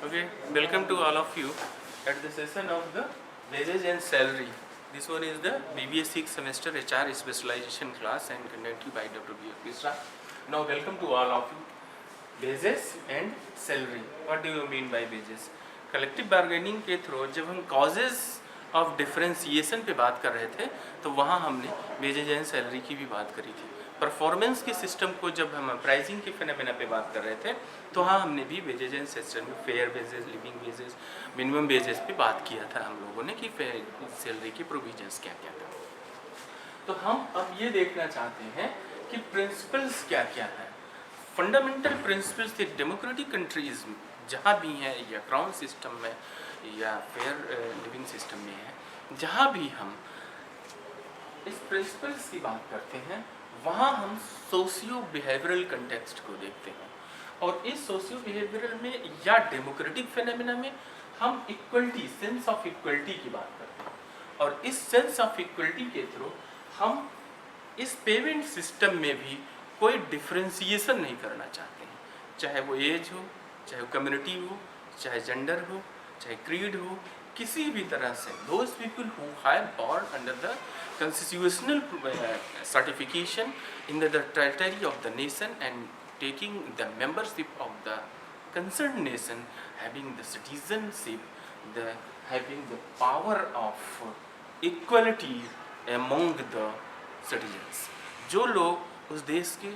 Okay, welcome to all of you at the session of the wages and salary. This one is the BBA 6th semester HR specialization class and conducted by Dr. B. Mishra. Now welcome to all of you. Wages and salary. What do you mean by wages? Collective bargaining के through जब हम causes of differentiation पे बात कर रहे थे तो वहाँ हमने वेजेज एंड सैलरी की भी बात करी थी। परफॉर्मेंस के सिस्टम को जब हम प्राइसिंग के फिनोमेना पे बात कर रहे थे तो हाँ हमने भी वेजेज एंड सिस्टम में fair wages, living wages, minimum wages पे बात किया था हम लोगों ने कि सैलरी के प्रोविजंस क्या क्या था। तो हम अब ये देखना चाहते हैं कि प्रिंसिपल्स क्या क्या है। फंडामेंटल प्रिंसिपल्स थे डेमोक्रेटिक कंट्रीज जहाँ भी हैं या क्राउन सिस्टम में या फेयर लिविंग सिस्टम में है, जहाँ भी हम इस प्रिंसिपल्स की बात करते हैं वहाँ हम सोशियो बिहेवियरल कंटेक्स्ट को देखते हैं और इस सोशियो बिहेवियरल में या डेमोक्रेटिक फिनोमेना में हम इक्वलिटी, सेंस ऑफ इक्वलिटी की बात करते हैं और इस सेंस ऑफ इक्वलिटी के थ्रू हम इस पेमेंट सिस्टम में भी कोई डिफ्रेंसिएशन नहीं करना चाहते हैं, चाहे वो एज हो, चाहे वो कम्युनिटी हो, चाहे जेंडर हो, चाहे क्रीड हो, किसी भी तरह से those people who have born under the constitutional certification in the territory of the nation and taking the membership of the concerned nation, having the citizenship, having the power of equality among the citizens. जो लोग उस देश के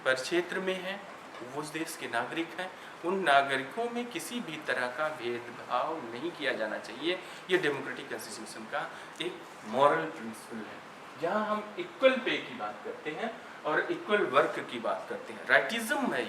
परिक्षेत्र में हैं, वो उस देश के नागरिक हैं, उन नागरिकों में किसी भी तरह का भेदभाव नहीं किया जाना चाहिए। ये डेमोक्रेटिक कॉन्स्टिट्यूशन का एक मॉरल प्रिंसिपल है, जहाँ हम इक्वल पे की बात करते हैं और इक्वल वर्क की बात करते हैं। राइटिज्म है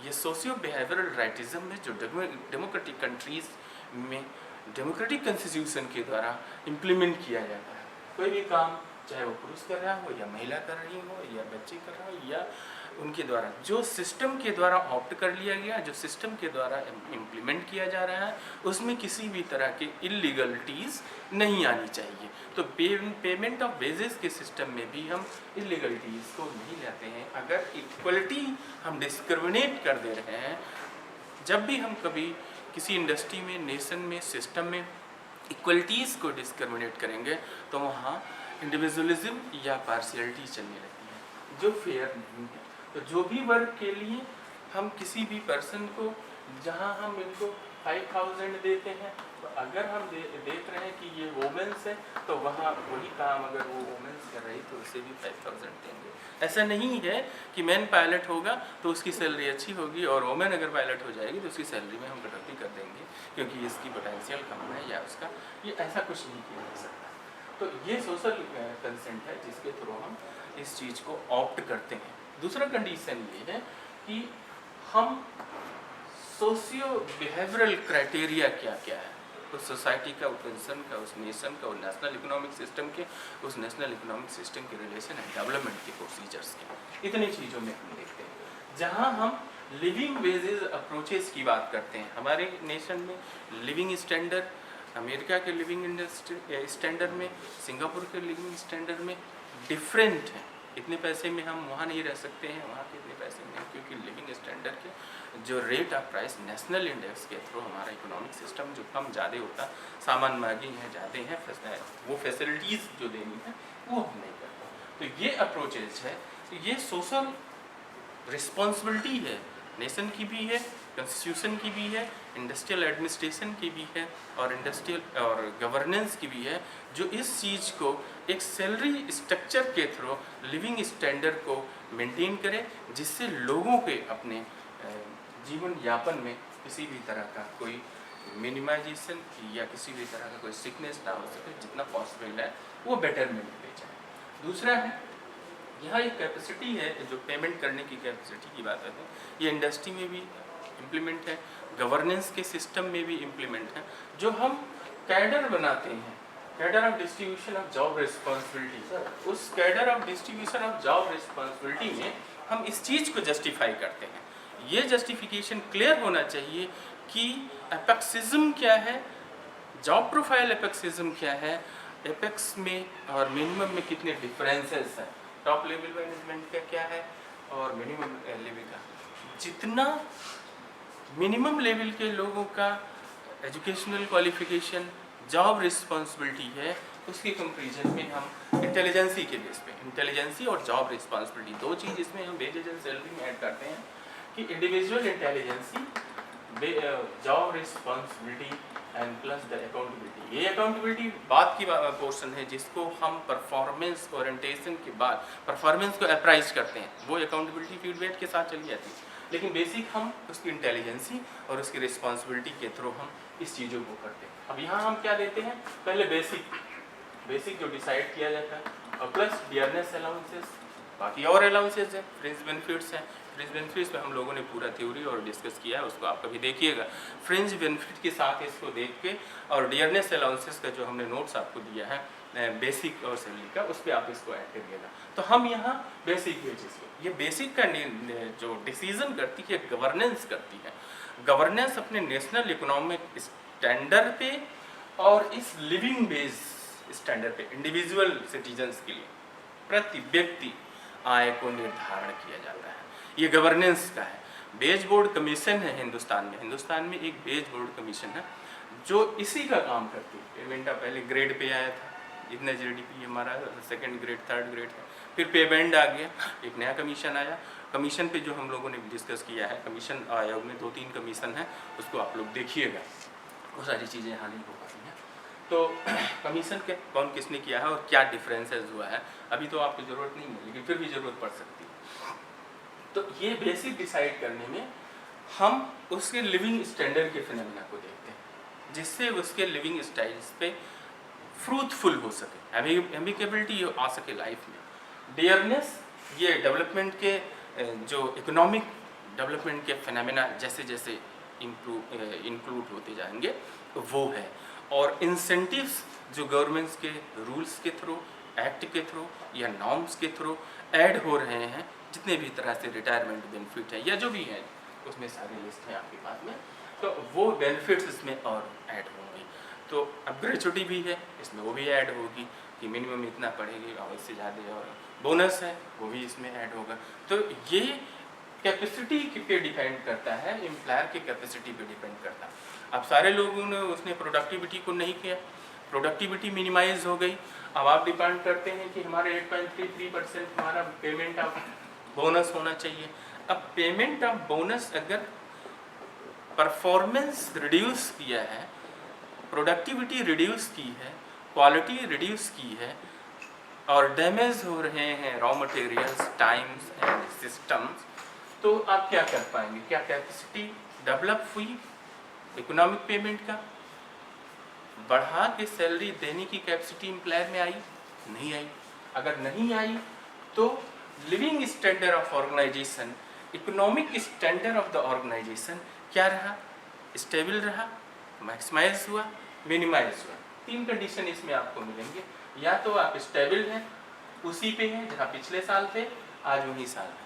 ये सोशियो बिहेवियरल राइटिज्म है जो डेमोक्रेटिक कंट्रीज में डेमोक्रेटिक कॉन्स्टिट्यूशन के द्वारा इम्प्लीमेंट किया जाता है। कोई भी काम चाहे वो पुरुष कर रहा हो या महिला कर रही हो या बच्चे कर रहा हो या उनके द्वारा जो सिस्टम के द्वारा ऑप्ट कर लिया गया, जो सिस्टम के द्वारा इम्प्लीमेंट किया जा रहा है, उसमें किसी भी तरह के इलीगलिटीज़ नहीं आनी चाहिए। तो पेमेंट ऑफ वेजेस के सिस्टम में भी हम इलीगलिटीज़ को नहीं लाते हैं। अगर इक्वलिटी हम डिस्क्रिमिनेट कर दे रहे हैं, जब भी हम कभी किसी इंडस्ट्री में, नेशन में, सिस्टम में इक्वलिटीज़ को डिस्क्रिमिनेट करेंगे तो वहाँ इंडिविजुअलिज्म या पार्शियलिटी चलने लगती है जो फेयर नहीं है। तो जो भी वर्क के लिए हम किसी भी पर्सन को, जहां हम इनको 5000 देते हैं, तो अगर हम देख रहे हैं कि ये वोमेंस है तो वहाँ वही काम अगर वो वोमेंस कर रही तो उसे भी 5000 देंगे। ऐसा नहीं है कि मैन पायलट होगा तो उसकी सैलरी अच्छी होगी और वोमेन अगर पायलट हो जाएगी तो उसकी सैलरी में हम कटौती कर देंगे क्योंकि इसकी पोटेंशियल कम है या उसका, ये ऐसा कुछ नहीं किया जा सकता। तो ये सोशल कंसेंट है जिसके थ्रू हम इस चीज़ को ऑप्ट करते हैं। दूसरा कंडीशन ये है कि हम सोशियो बिहेवियरल क्राइटेरिया क्या क्या है उस सोसाइटी का, उस नेशन का, उस नेशन का, उस नेशनल इकोनॉमिक सिस्टम के, उस नेशनल इकोनॉमिक सिस्टम के रिलेशन एंड डेवलपमेंट के प्रोसीजर्स के, इतनी चीज़ों में हम देखते हैं। जहाँ हम लिविंग वेजेस अप्रोचेस की बात करते हैं, हमारे नेशन में लिविंग स्टैंडर्ड, अमेरिका के लिविंग स्टैंडर्ड में, सिंगापुर के लिविंग स्टैंडर्ड में डिफरेंट है। इतने पैसे में हम वहाँ नहीं रह सकते हैं, वहाँ के इतने पैसे में, क्योंकि लिविंग स्टैंडर्ड के जो rate of price national index के थ्रू हमारा इकोनॉमिक सिस्टम जो कम ज़्यादा होता, सामान महंगी हैं, ज़्यादा हैं, वो फैसिलिटीज़ जो देनी है वो हम नहीं करते। तो ये अप्रोचेज है, तो ये सोशल रिस्पॉन्सिबिलिटी है, नेशन की भी है, कॉन्स्टिट्यूशन की भी है, इंडस्ट्रियल एडमिनिस्ट्रेशन की भी है और इंडस्ट्रियल और गवर्नेंस की भी है, जो इस चीज़ को एक सैलरी स्ट्रक्चर के थ्रू लिविंग स्टैंडर्ड को मेंटेन करे, जिससे लोगों के अपने जीवन यापन में किसी भी तरह का कोई मिनिमाइजेशन या किसी भी तरह का कोई सिकनेस ना हो सके, जितना पॉसिबल है वो बेटरमेंट पे जाए। दूसरा है, यहाँ एक कैपेसिटी है जो पेमेंट करने की कैपेसिटी की बात है, ये इंडस्ट्री में भी इम्प्लीमेंट है, गवर्नेंस के सिस्टम में भी इम्प्लीमेंट है। जो हम कैडर बनाते हैं, cadre of distribution of job responsibility, उस cadre of distribution of job responsibility में हम इस चीज़ को जस्टिफाई करते हैं। ये जस्टिफिकेशन क्लियर होना चाहिए कि एपेक्सिज्म क्या है, जॉब प्रोफाइल एपेक्सिज्म क्या है, एपेक्स में और मिनिमम में कितने डिफरेंसेस हैं, टॉप लेवल मैनेजमेंट का क्या है और मिनिमम लेवल का। जितना मिनिमम लेवल के लोगों का एजुकेशनल क्वालिफिकेशन, जॉब रिस्पॉन्सिबिलिटी है, उसके कंपेरिजन में हम इंटेलिजेंसी के बेस पे, इंटेलिजेंसी और जॉब रिस्पॉन्सिबिलिटी दो चीज़ इसमें हम वेजेज एंड सैलरी में ऐड करते हैं कि individual intelligency, job responsibility and plus the accountability. ये अकाउंटेबिलिटी बात की पोर्शन है जिसको हम परफॉर्मेंस ओरिएंटेशन के बाद परफॉर्मेंस को अप्राइज करते हैं, वो अकाउंटेबिलिटी फीडबैक के साथ चली जाती है। लेकिन बेसिक हम उसकी इंटेलिजेंसी और उसकी रिस्पॉन्सिबिलिटी के थ्रू हम इस चीज़ों को करते हैं। अब यहाँ हम क्या देते हैं, पहले बेसिक जो डिसाइड किया जाता है, और प्लस डियरनेस अलाउंसेस, बाकी और अलाउंसेस हैं, फ्रिंज बेनिफिट्स हैं। फ्रिंज बेनिफिट्स में हम लोगों ने पूरा थ्योरी और डिस्कस किया है, उसको आप कभी देखिएगा। फ्रिंज बेनिफिट के साथ इसको देख के, और डियरनेस अलाउंसेस का जो हमने नोट्स आपको दिया है बेसिक और सैलरी का, उस पर आप इसको ऐड करिएगा। तो हम यहाँ बेसिक वेजेस, ये बेसिक का जो डिसीजन करती है, गवर्नेंस करती है। गवर्नेंस अपने नेशनल इकोनॉमिक स्टैंडर्ड पे और इस लिविंग बेस स्टैंडर्ड पे इंडिविजुअल सिटीजन्स के लिए प्रति व्यक्ति आय को निर्धारण किया जाता है। ये गवर्नेंस का है। बेज बोर्ड कमीशन है हिंदुस्तान में एक बेज बोर्ड कमीशन है जो इसी का काम करती है। पेमेंट पहले ग्रेड पे आया था, इतना जीडीपी हमारा, सेकंड ग्रेड, थर्ड ग्रेड था, फिर पेमेंट आ गया, एक नया कमीशन आया। कमीशन पे जो हम लोगों ने डिस्कस किया है, कमीशन आयोग में 2-3 कमीशन है, उसको आप लोग देखिएगा, वो सारी चीज़ें यहाँ नहीं हो पाती हैं। तो कमीशन के कौन किसने किया है और क्या डिफरेंसेस हुआ है, अभी तो आपको ज़रूरत नहीं है, लेकिन फिर भी ज़रूरत पड़ सकती है। तो ये बेसिक डिसाइड करने में हम उसके लिविंग स्टैंडर्ड के फिनोमेना को देखते हैं, जिससे उसके लिविंग स्टाइल्स पे फ्रूटफुल हो सके, एम्बिकेबिलिटी आ सके लाइफ में। डियरनेस, ये डेवलपमेंट के जो इकोनॉमिक डेवलपमेंट के फिनोमेना जैसे जैसे इंक्लूड होते जाएंगे वो है। और इंसेंटिव्स जो गवर्नमेंट्स के रूल्स के थ्रू, एक्ट के थ्रू या नॉर्म्स के थ्रू ऐड हो रहे हैं, जितने भी तरह से रिटायरमेंट बेनिफिट है या जो भी है, उसमें सारी लिस्ट है आपके पास में, तो वो बेनिफिट्स इसमें और ऐड होंगी। तो अब ग्रेचुटी भी है, इसमें वो भी ऐड होगी कि मिनिमम इतना पड़ेगी और इससे ज़्यादा, और बोनस है वो भी इसमें ऐड होगा। तो ये कैपेसिटी पे डिपेंड करता है, एम्प्लॉयर की कैपेसिटी पे डिपेंड करता है। अब सारे लोगों ने उसने प्रोडक्टिविटी को नहीं किया, प्रोडक्टिविटी मिनिमाइज हो गई। अब आप डिपेंड करते हैं कि हमारे 8.33% हमारा पेमेंट ऑफ बोनस होना चाहिए। अब पेमेंट ऑफ बोनस अगर परफॉर्मेंस रिड्यूस किया है, प्रोडक्टिविटी रिड्यूस की है, क्वालिटी रिड्यूस की है, और डैमेज हो रहे हैं raw materials, times and systems, तो आप क्या कर पाएंगे? क्या कैपेसिटी डेवलप हुई इकोनॉमिक पेमेंट का? बढ़ा के सैलरी देने की कैपेसिटी एम्प्लॉयर में आई? नहीं आई। अगर नहीं आई तो living standard of organisation, economic standard of the organisation क्या रहा? स्टेबल रहा, मैक्सिमाइज हुआ, मिनिमाइज हुआ। 3 कंडीशन इसमें आपको मिलेंगे। या तो आप स्टेबल हैं, उसी पे हैं जहाँ पिछले साल थे, आज वही साल है,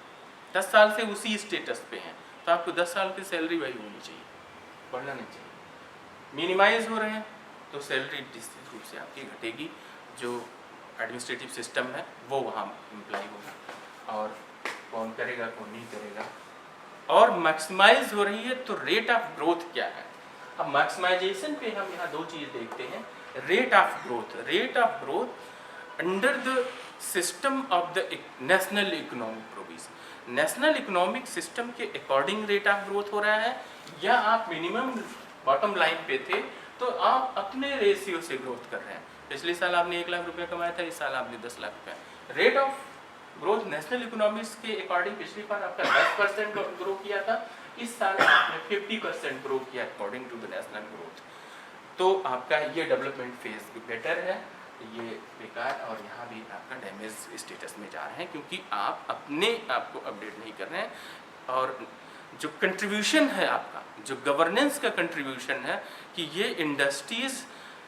10 साल से उसी स्टेटस पे हैं, तो आपको 10 साल की सैलरी वही होनी चाहिए, बढ़ना नहीं चाहिए। मिनिमाइज हो रहे हैं तो सैलरी निश्चित रूप से आपकी घटेगी, जो एडमिनिस्ट्रेटिव सिस्टम है वो वहाँ इम्प्लाई होगा, और कौन करेगा कौन नहीं करेगा। और मैक्सिमाइज हो रही है तो रेट ऑफ ग्रोथ क्या है? अब मैक्सिमाइजेशन पे हम यहाँ 2 चीज़ देखते हैं। Rate of growth under the system of the national economic provision, national economic system के अकॉर्डिंग रेट ऑफ ग्रोथ हो रहा है, या आप मिनिमम बॉटम लाइन पे थे तो आप अपने रेशियो से ग्रोथ कर रहे हैं। पिछले साल आपने 1 लाख रुपया कमाया था, इस साल आपने 10 लाख रुपया। Rate of growth national economics के अकॉर्डिंग पिछली बार आपका 10% ग्रो किया था, इस साल आपने 50% ग्रो किया according to the national growth. तो आपका ये डेवलपमेंट फेज बेटर है, ये बेकार, और यहाँ भी आपका डैमेज स्टेटस में जा रहे हैं, क्योंकि आप अपने आप को अपडेट नहीं कर रहे हैं। और जो कंट्रीब्यूशन है आपका, जो गवर्नेंस का कंट्रीब्यूशन है कि ये इंडस्ट्रीज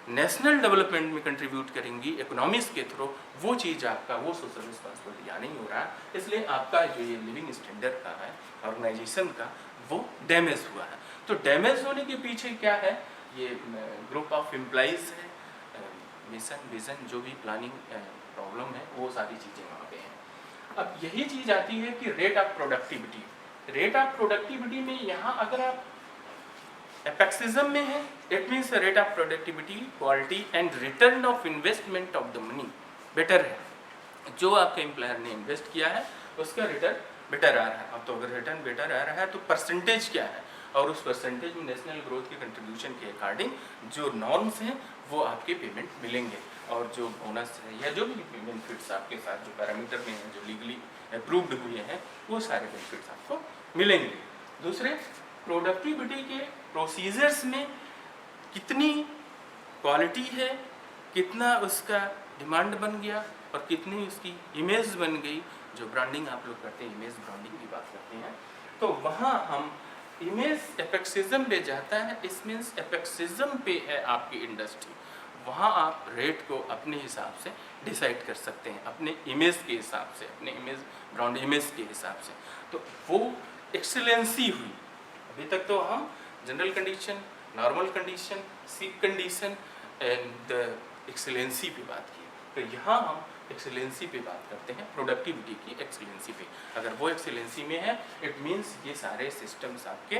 नेशनल डेवलपमेंट में कंट्रीब्यूट करेंगी इकोनॉमिक्स के थ्रू, वो चीज़ आपका, वो सोशल रिस्पॉन्सिबिलिटी यहाँ नहीं हो रहा है। इसलिए आपका जो ये लिविंग स्टैंडर्ड का है ऑर्गेनाइजेशन का, वो डैमेज हुआ है। तो डैमेज होने के पीछे क्या है? ये ग्रुप ऑफ एम्प्लॉइज है, मिशन विजन जो भी प्लानिंग प्रॉब्लम है, वो सारी चीज़ें वहाँ पे हैं। अब यही चीज़ आती है कि rate of productivity. Rate of productivity में यहाँ अगर आप एपेक्सिज्म में है, it means rate of productivity, quality and return of investment of the money better है। जो आपके एम्प्लॉयर ने इन्वेस्ट किया है उसका रिटर्न बेटर आ रहा है। अब तो अगर रिटर्न बेटर आ रहा है तो परसेंटेज क्या है, और उस परसेंटेज में नेशनल ग्रोथ के कंट्रीब्यूशन के अकॉर्डिंग जो नॉर्म्स हैं वो आपके पेमेंट मिलेंगे, और जो बोनस है या जो भी बेनिफिट्स आपके साथ जो पैरामीटर में हैं जो लीगली अप्रूव्ड हुए हैं वो सारे बेनिफिट्स आपको मिलेंगे। दूसरे, प्रोडक्टिविटी के प्रोसीजर्स में कितनी क्वालिटी है, कितना उसका डिमांड बन गया और कितनी उसकी इमेज बन गई, जो ब्रांडिंग आप लोग करते हैं, इमेज ब्रांडिंग की बात करते हैं, तो वहाँ हम इमेज एपेक्सिज्म पे जाता है। इस मीन्स एपेक्सिज्म पे है आपकी इंडस्ट्री, वहाँ आप रेट को अपने हिसाब से डिसाइड कर सकते हैं, अपने इमेज के हिसाब से, अपने इमेज ब्रांड इमेज के हिसाब से। तो वो एक्सीलेंसी हुई। अभी तक तो हम जनरल कंडीशन, नॉर्मल कंडीशन, सीप कंडीशन एंड एक्सीलेंसी पे बात की, तो यहाँ हम एक्सीलेंसी पे बात करते हैं, प्रोडक्टिविटी की एक्सीलेंसी पे। अगर वो एक्सीलेंसी में है इट मीन्स ये सारे सिस्टम्स आपके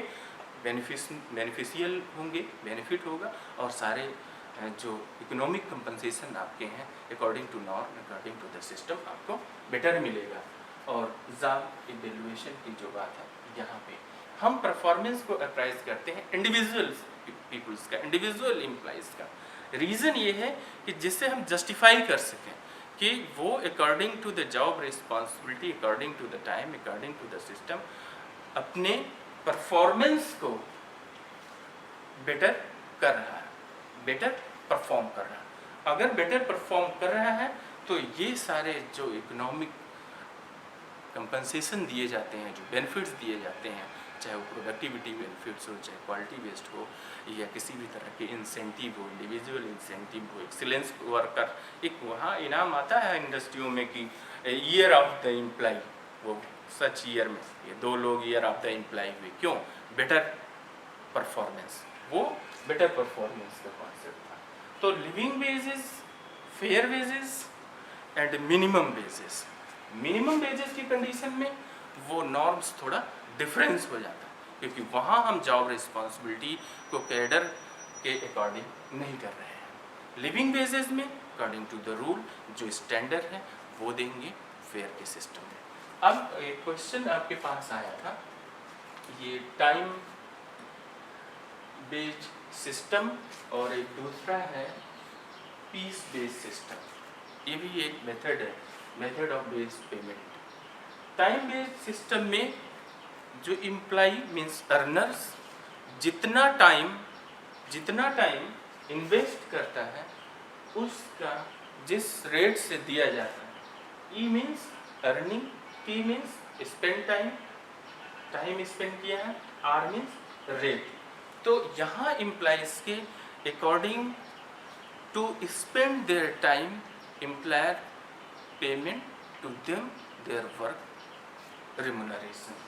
बेनिफिशियल होंगे, बेनिफिट होगा, और सारे जो इकोनॉमिक कंपनसेशन आपके हैं according to norm, according to the system आपको बेटर मिलेगा। और जॉब इवैल्यूएशन की जो बात है, यहाँ पे हम परफॉर्मेंस को अप्राइज करते हैं इंडिविजुअल पीपल्स का, इंडिविजुअल एम्प्लॉइज़ का। रीज़न ये है कि जिससे हम जस्टिफाई कर सकें कि वो according to the job responsibility, according to the time, according to the system अपने परफॉर्मेंस को बेटर कर रहा है, बेटर परफॉर्म कर रहा है। अगर बेटर परफॉर्म कर रहा है तो ये सारे जो इकोनॉमिक कंपनसेशन दिए जाते हैं, जो बेनिफिट्स दिए जाते हैं, चाहे वो प्रोडक्टिविटी बेनिफिट्स हो, चाहे क्वालिटी बेस्ड हो, या किसी भी तरह के इंसेंटिव हो, इंडिविजुअल इंसेंटिव हो, एक्सीलेंस वर्कर, एक वहाँ इनाम आता है इंडस्ट्रियों में कि ईयर ऑफ द एम्प्लॉय, वो सच ईयर में ये 2 लोग ईयर ऑफ द एम्प्लॉय हुए, क्यों? बेटर परफॉर्मेंस, वो बेटर परफॉर्मेंस का कॉन्सेप्ट था। तो living wages, fair wages and minimum wages. Minimum wages की कंडीशन में वो नॉर्म्स थोड़ा डिफरेंस हो जाता है, क्योंकि वहाँ हम जॉब रिस्पॉन्सिबिलिटी को कैडर के अकॉर्डिंग नहीं कर रहे हैं। लिविंग वेजेस में अकॉर्डिंग टू द रूल जो स्टैंडर्ड है वो देंगे फेयर के सिस्टम में। अब एक क्वेश्चन आपके पास आया था, ये टाइम बेस्ड सिस्टम और एक दूसरा है पीस बेस्ड सिस्टम। ये भी एक मेथड है, method of based payment. Time based system में जो एम्प्लॉय मीन्स अर्नर्स जितना टाइम इन्वेस्ट करता है उसका जिस रेट से दिया जाता है, E means earning, T means spend time spend किया है, आर मीन्स रेट। तो यहाँ एम्प्लॉयज के according to spend their time employer payment to them their work remuneration.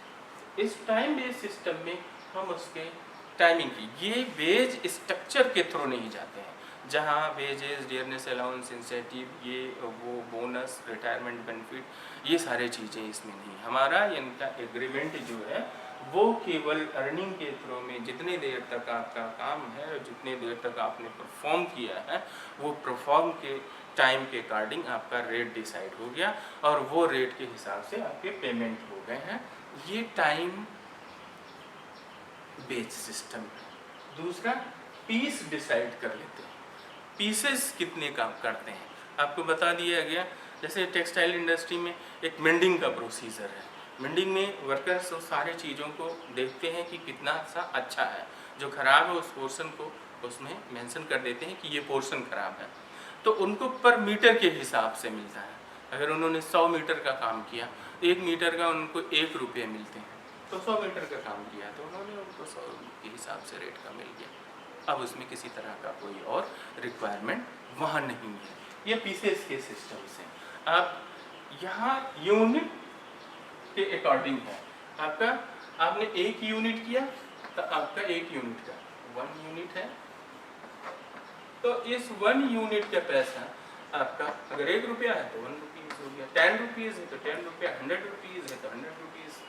इस टाइम बेस्ड सिस्टम में हम उसके टाइमिंग की, ये वेज स्ट्रक्चर के थ्रू नहीं जाते हैं, जहाँ वेजेस, डियरनेस अलाउंस, इंसेंटिव, ये वो बोनस, रिटायरमेंट बेनिफिट, ये सारे चीज़ें इसमें नहीं। हमारा इनका एग्रीमेंट जो है वो केवल अर्निंग के थ्रू में जितनी देर तक आपका काम है और जितनी देर तक आपने परफॉर्म किया है वो परफॉर्म के टाइम के अकॉर्डिंग आपका रेट डिसाइड हो गया और वो रेट के हिसाब से आपके पेमेंट हो गए हैं। ये टाइम बेस्ड सिस्टम है। दूसरा, पीस डिसाइड कर लेते हैं, पीसेस कितने काम करते हैं आपको बता दिया गया। जैसे टेक्सटाइल इंडस्ट्री में एक मेंडिंग का प्रोसीजर है, मेंडिंग में वर्कर्स उस सारे चीज़ों को देखते हैं कि कितना सा अच्छा है, जो ख़राब है उस पोर्शन को उसमें मेंशन कर देते हैं कि ये पोर्शन ख़राब है, तो उनको पर मीटर के हिसाब से मिलता है। अगर उन्होंने 100 मीटर का काम किया, 1 मीटर का उनको 1 रुपये मिलते हैं, तो 100 मीटर का काम किया तो उन्होंने उनको 100 के हिसाब से रेट का मिल गया। अब उसमें किसी तरह का कोई और रिक्वायरमेंट वहाँ नहीं है। ये पीसेस के सिस्टम से आप यहाँ यूनिट के अकॉर्डिंग है आपका, आपने 1 यूनिट किया तो आपका 1 यूनिट का 1 यूनिट है, तो इस 1 यूनिट का पैसा आपका अगर 1 रुपया है तो 1 रुपीज़ हो गया, 10 रुपीज़ है तो 10 रुपया, 100 रुपीज़ है तो 100 रुपीज़,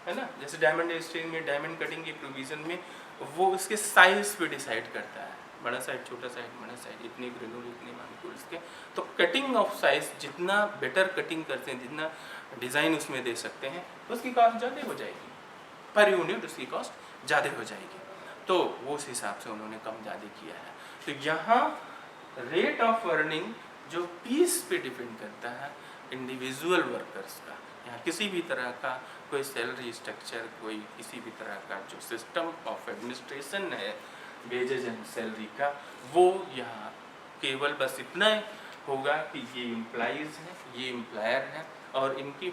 है ना। जैसे डायमंड इंडस्ट्री में डायमंड कटिंग की प्रोविज़न में वो उसके साइज पे डिसाइड करता है, बड़ा साइज, छोटा साइज, बड़ा साइज, इतने ग्रेनुल, इतने मालिक्यूल्स के। तो कटिंग ऑफ साइज जितना बेटर कटिंग करते हैं, जितना डिज़ाइन उसमें दे सकते हैं, उसकी कॉस्ट ज़्यादा हो जाएगी, पर यूनिट उसकी कॉस्ट ज़्यादा हो जाएगी। तो वो उस हिसाब से उन्होंने कम ज़्यादा किया है। तो यहाँ रेट ऑफ अर्निंग जो पीस पे डिपेंड करता है इंडिविजुअल वर्कर्स का, यहाँ किसी भी तरह का कोई सैलरी स्ट्रक्चर, कोई किसी भी तरह का जो सिस्टम ऑफ एडमिनिस्ट्रेशन है वेजेज एंड सैलरी का, वो यहाँ केवल बस इतना होगा कि ये एम्प्लॉइज़ हैं, ये एम्प्लॉयर हैं, और इनकी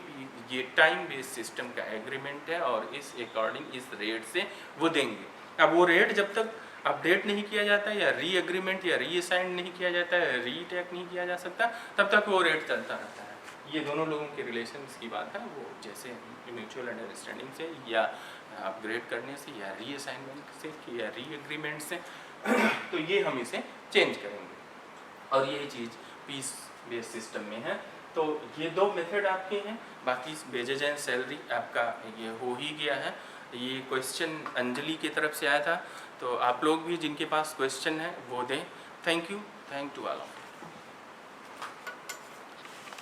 ये टाइम बेस्ड सिस्टम का एग्रीमेंट है, और इस अकॉर्डिंग इस रेट से वो देंगे। अब वो रेट जब तक अपडेट नहीं किया जाता है, या री एग्रीमेंट या री असाइन नहीं किया जाता है, री टैग नहीं किया जा सकता, तब तक वो रेट चलता रहता है। ये दोनों लोगों के रिलेशन की बात है, वो जैसे म्यूचुअल अंडरस्टैंडिंग से या अपग्रेड करने से या री असाइनमेंट से या री एग्रीमेंट से तो ये हम इसे चेंज करेंगे, और ये चीज़ पीस बेस्ड सिस्टम में है। तो ये दो मेथड आपके हैं, बाकी वेजेज एंड सैलरी आपका ये हो ही गया है। ये क्वेश्चन अंजलि की तरफ से आया था, तो आप लोग भी जिनके पास क्वेश्चन है वो दें। Thank you to all of you.